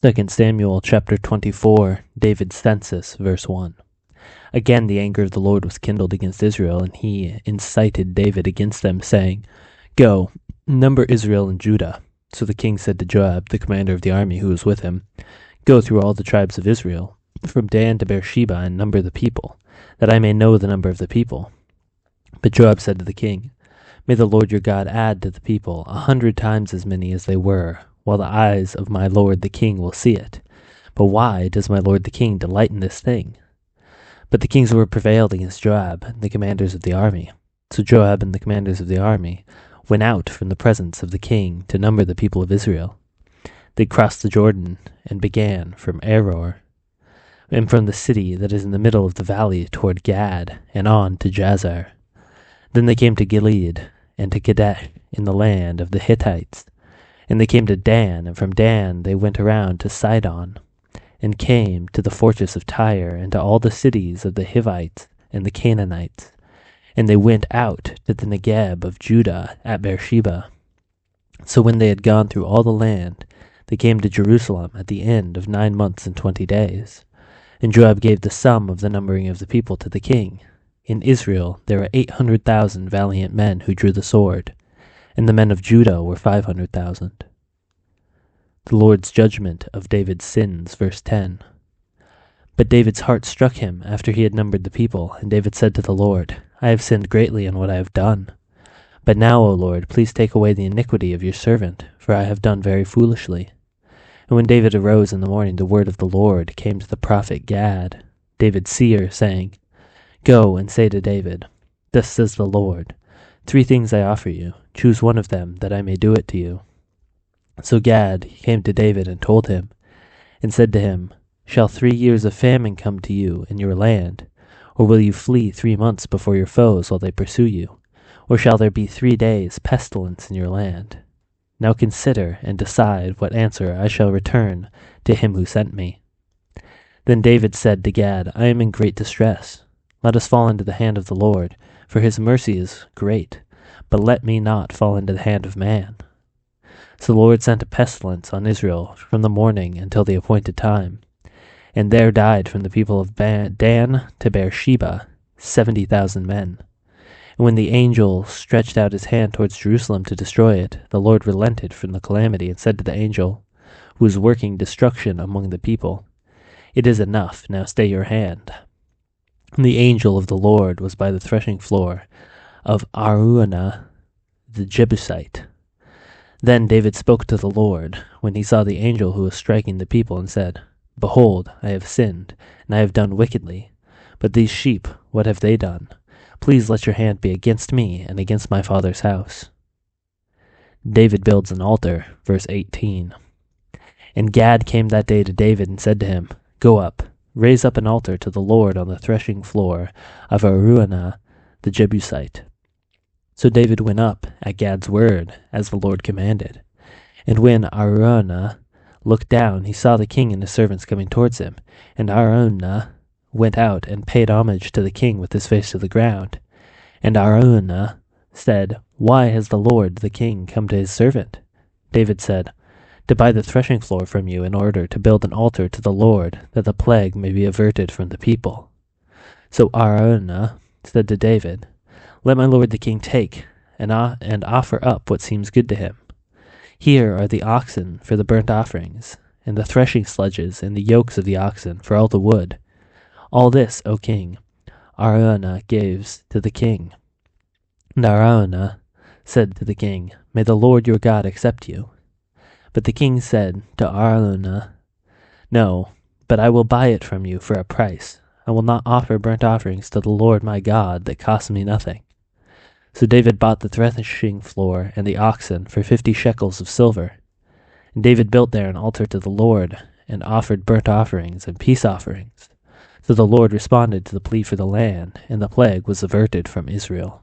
2 Samuel chapter 24, David's census, verse 1. Again the anger of the Lord was kindled against Israel, and he incited David against them, saying, Go, number Israel and Judah. So the king said to Joab, the commander of the army who was with him, Go through all the tribes of Israel, from Dan to Beersheba, and number the people, that I may know the number of the people. But Joab said to the king, May the Lord your God add to the people 100 times as many as they were, while the eyes of my lord the king will see it. But why does my lord the king delight in this thing? But the king's word prevailed against Joab and the commanders of the army. So Joab and the commanders of the army went out from the presence of the king to number the people of Israel. They crossed the Jordan and began from Aror, and from the city that is in the middle of the valley toward Gad, and on to Jazer. Then they came to Gilead and to Kadesh in the land of the Hittites. And they came to Dan, and from Dan they went around to Sidon, and came to the fortress of Tyre, and to all the cities of the Hivites and the Canaanites. And they went out to the Negeb of Judah at Beersheba. So when they had gone through all the land, they came to Jerusalem at the end of 9 months and 20 days. And Joab gave the sum of the numbering of the people to the king. In Israel there were 800,000 valiant men who drew the sword, and the men of Judah were 500,000. The Lord's judgment of David's sins, verse 10. But David's heart struck him after he had numbered the people, and David said to the Lord, I have sinned greatly in what I have done. But now, O Lord, please take away the iniquity of your servant, for I have done very foolishly. And when David arose in the morning, the word of the Lord came to the prophet Gad, David's seer, saying, Go and say to David, Thus says the Lord, 3 things I offer you. Choose one of them, that I may do it to you. So Gad came to David and told him, and said to him, Shall 3 years of famine come to you in your land? Or will you flee 3 months before your foes while they pursue you? Or shall there be 3 days pestilence in your land? Now consider and decide what answer I shall return to him who sent me. Then David said to Gad, I am in great distress. Let us fall into the hand of the Lord, for his mercy is great, but let me not fall into the hand of man. So the Lord sent a pestilence on Israel from the morning until the appointed time, and there died from the people of Dan to Beersheba 70,000 men. And when the angel stretched out his hand towards Jerusalem to destroy it, the Lord relented from the calamity and said to the angel, who was working destruction among the people, It is enough, now stay your hand. And the angel of the Lord was by the threshing floor of Araunah the Jebusite. Then David spoke to the Lord when he saw the angel who was striking the people, and said, Behold, I have sinned, and I have done wickedly. But these sheep, what have they done? Please let your hand be against me and against my father's house. David builds an altar, verse 18. And Gad came that day to David and said to him, Go up, raise up an altar to the Lord on the threshing floor of Araunah the Jebusite. So David went up at Gad's word, as the Lord commanded. And when Araunah looked down, he saw the king and his servants coming towards him. And Araunah went out and paid homage to the king with his face to the ground. And Araunah said, Why has the Lord the king come to his servant? David said, To buy the threshing floor from you in order to build an altar to the Lord, that the plague may be averted from the people. So Araunah said to David, Let my lord the king take and offer up what seems good to him. Here are the oxen for the burnt offerings, and the threshing sledges and the yokes of the oxen for all the wood. All this, O king, Araunah gives to the king. And Araunah said to the king, May the Lord your God accept you. But the king said to Araunah, No, but I will buy it from you for a price. I will not offer burnt offerings to the Lord my God that cost me nothing. So David bought the threshing floor and the oxen for 50 shekels of silver. And David built there an altar to the Lord, and offered burnt offerings and peace offerings. So the Lord responded to the plea for the land, and the plague was averted from Israel.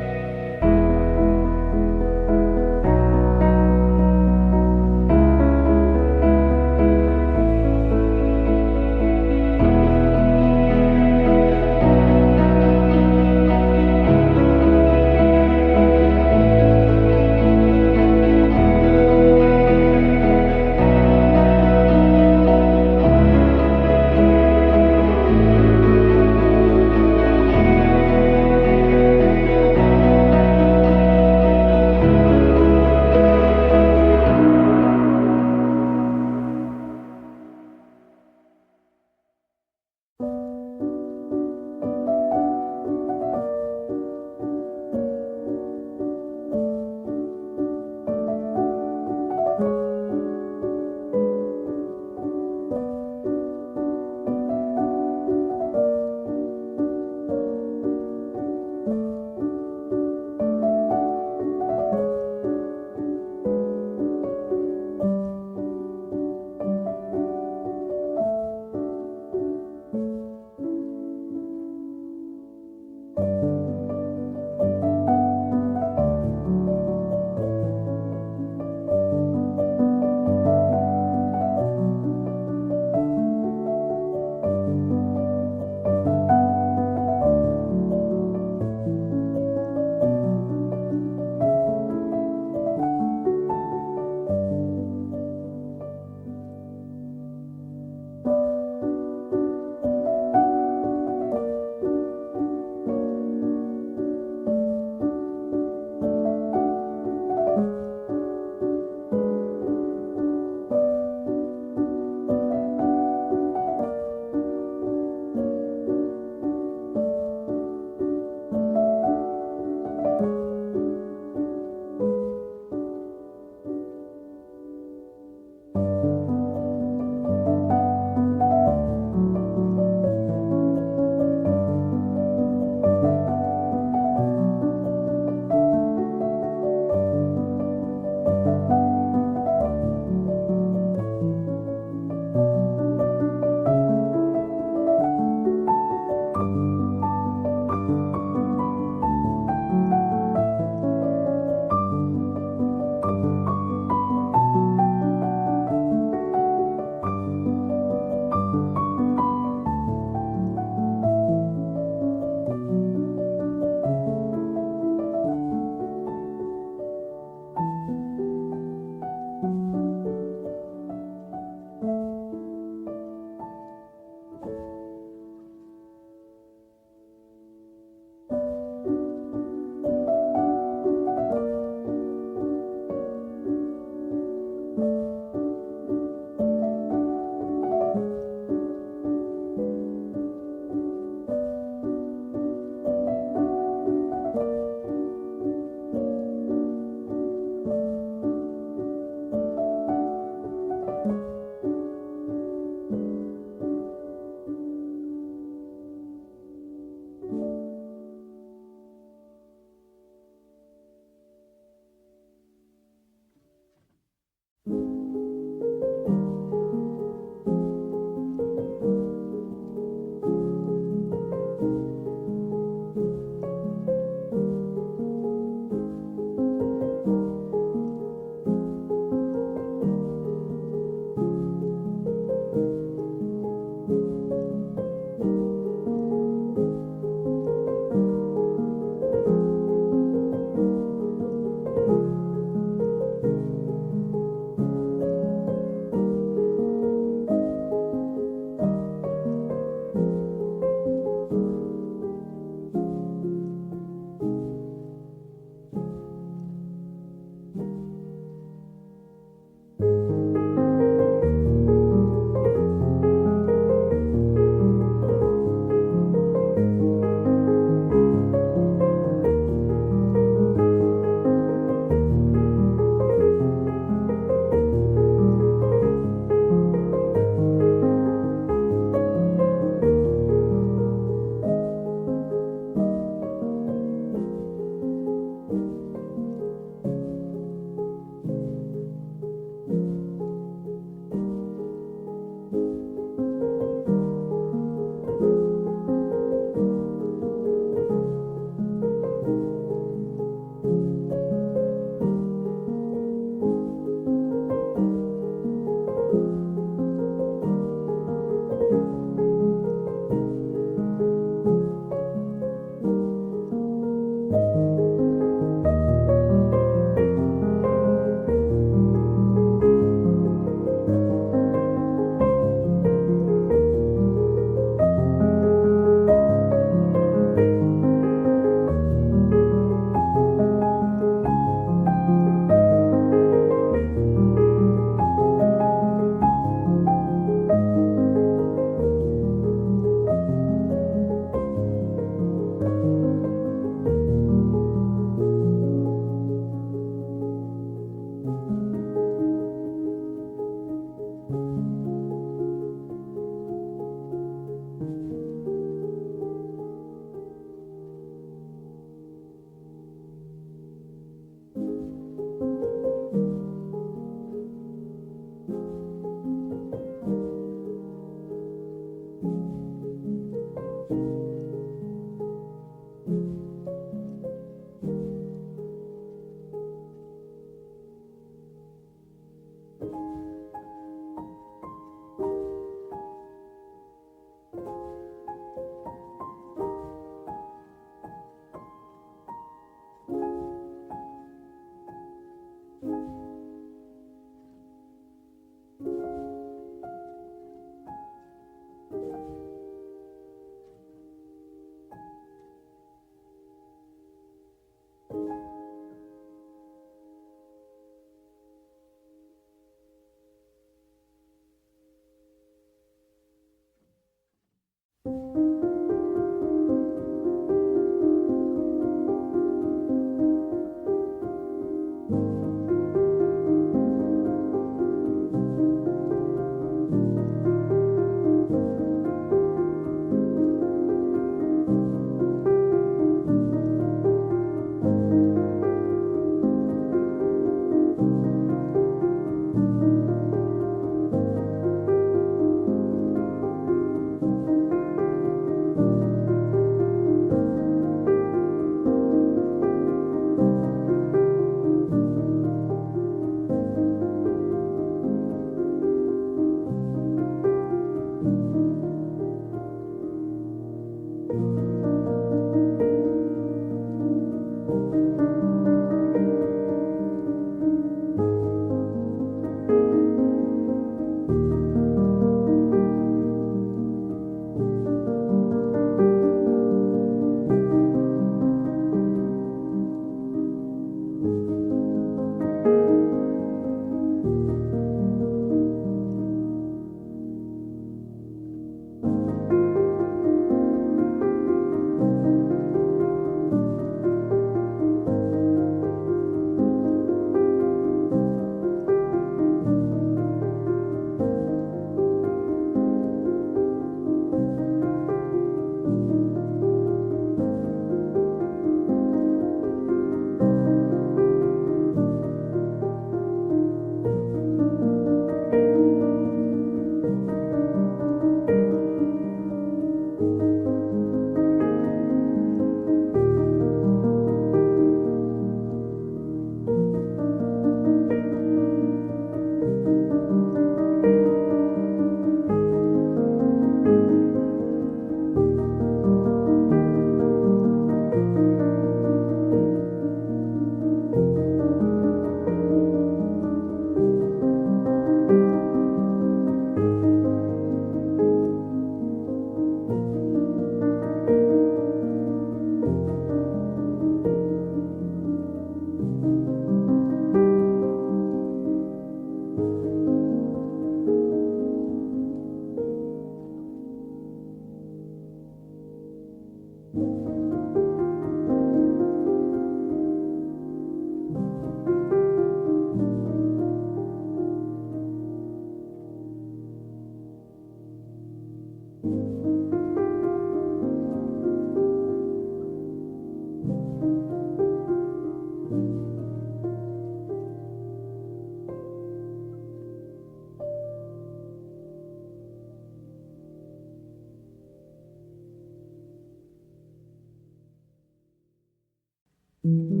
Mm-hmm.